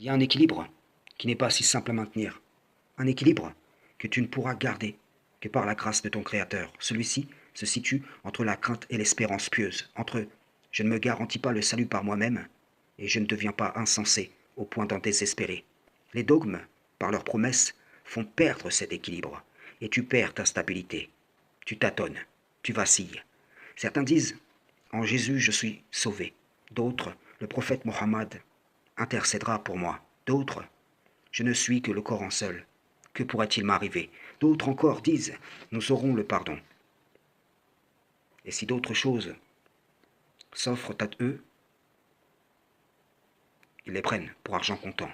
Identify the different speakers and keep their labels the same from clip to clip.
Speaker 1: Il y a un équilibre qui n'est pas si simple à maintenir. Un équilibre que tu ne pourras garder que par la grâce de ton Créateur. Celui-ci se situe entre la crainte et l'espérance pieuse, entre je ne me garantis pas le salut par moi-même et je ne deviens pas insensé au point d'en désespérer. Les dogmes, par leurs promesses, font perdre cet équilibre et tu perds ta stabilité. Tu tâtonnes, tu vacilles. Certains disent en Jésus je suis sauvé. D'autres, le prophète Mohammed intercédera pour moi. D'autres, je ne suis que le Coran seul. Que pourrait-il m'arriver? D'autres encore disent, nous aurons le pardon. Et si d'autres choses s'offrent à eux, ils les prennent pour argent comptant.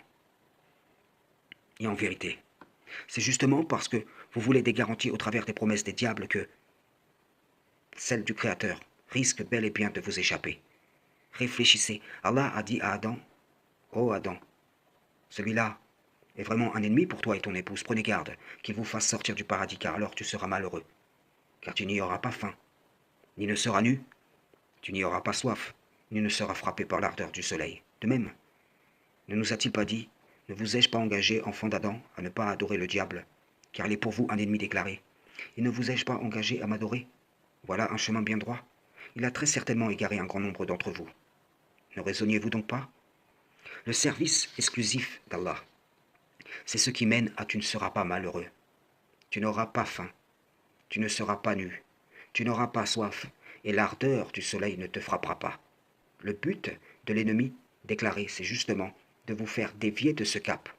Speaker 1: Et en vérité, c'est justement parce que vous voulez des garanties au travers des promesses des diables que celles du Créateur risquent bel et bien de vous échapper. Réfléchissez, Allah a dit à Adam, ô Adam, celui-là est vraiment un ennemi pour toi et ton épouse. Prenez garde qu'il vous fasse sortir du paradis, car alors tu seras malheureux. Car tu n'y auras pas faim, ni ne seras nu, tu n'y auras pas soif, ni ne seras frappé par l'ardeur du soleil. De même, ne nous a-t-il pas dit, ne vous ai-je pas engagé, enfant d'Adam, à ne pas adorer le diable, car il est pour vous un ennemi déclaré, et ne vous ai-je pas engagé à m'adorer? Voilà un chemin bien droit. Il a très certainement égaré un grand nombre d'entre vous. Ne raisonniez-vous donc pas? Le service exclusif d'Allah, c'est ce qui mène à tu ne seras pas malheureux. Tu n'auras pas faim, tu ne seras pas nu, tu n'auras pas soif, et l'ardeur du soleil ne te frappera pas. Le but de l'ennemi déclaré, c'est justement de vous faire dévier de ce cap,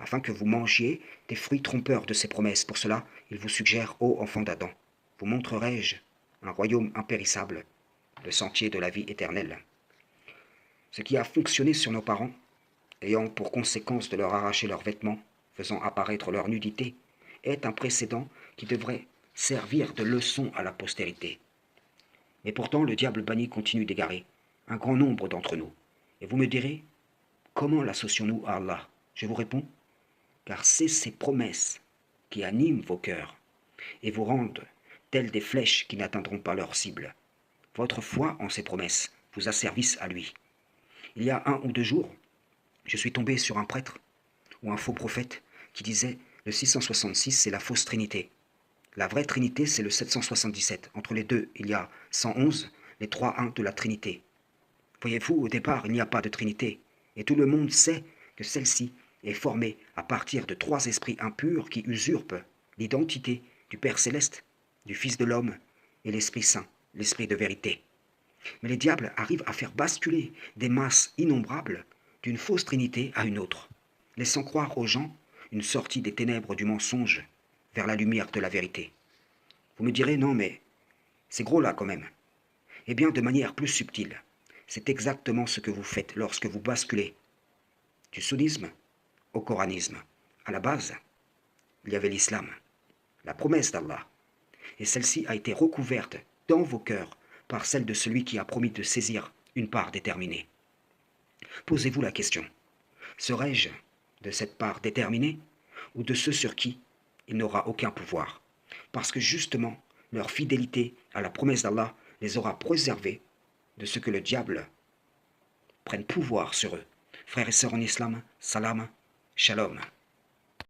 Speaker 1: afin que vous mangiez des fruits trompeurs de ses promesses. Pour cela, il vous suggère, ô enfants d'Adam, vous montrerai-je un royaume impérissable, le sentier de la vie éternelle. Ce qui a fonctionné sur nos parents, ayant pour conséquence de leur arracher leurs vêtements, faisant apparaître leur nudité, est un précédent qui devrait servir de leçon à la postérité. Mais pourtant, le diable banni continue d'égarer un grand nombre d'entre nous. Et vous me direz, comment l'associons-nous à Allah? Je vous réponds, car c'est ses promesses qui animent vos cœurs et vous rendent tels des flèches qui n'atteindront pas leur cible. Votre foi en ses promesses vous asservisse à lui. Il y a 1 ou 2 jours, je suis tombé sur un prêtre ou un faux prophète qui disait le 666 c'est la fausse trinité. La vraie trinité c'est le 777. Entre les deux, il y a 111, les 3-1 de la trinité. Voyez-vous, au départ, il n'y a pas de trinité. Et tout le monde sait que celle-ci est formée à partir de 3 esprits impurs qui usurpent l'identité du Père céleste, du Fils de l'homme et l'Esprit Saint, l'Esprit de vérité. Mais les diables arrivent à faire basculer des masses innombrables d'une fausse trinité à une autre, laissant croire aux gens une sortie des ténèbres du mensonge vers la lumière de la vérité. Vous me direz, non mais c'est gros là quand même. Eh bien, de manière plus subtile, c'est exactement ce que vous faites lorsque vous basculez du sunnisme au coranisme. À la base, il y avait l'islam, la promesse d'Allah, et celle-ci a été recouverte dans vos cœurs par celle de celui qui a promis de saisir une part déterminée. Posez-vous la question, serais-je de cette part déterminée ou de ceux sur qui il n'aura aucun pouvoir? Parce que justement, leur fidélité à la promesse d'Allah les aura préservés de ce que le diable prenne pouvoir sur eux. Frères et sœurs en islam, salam, shalom.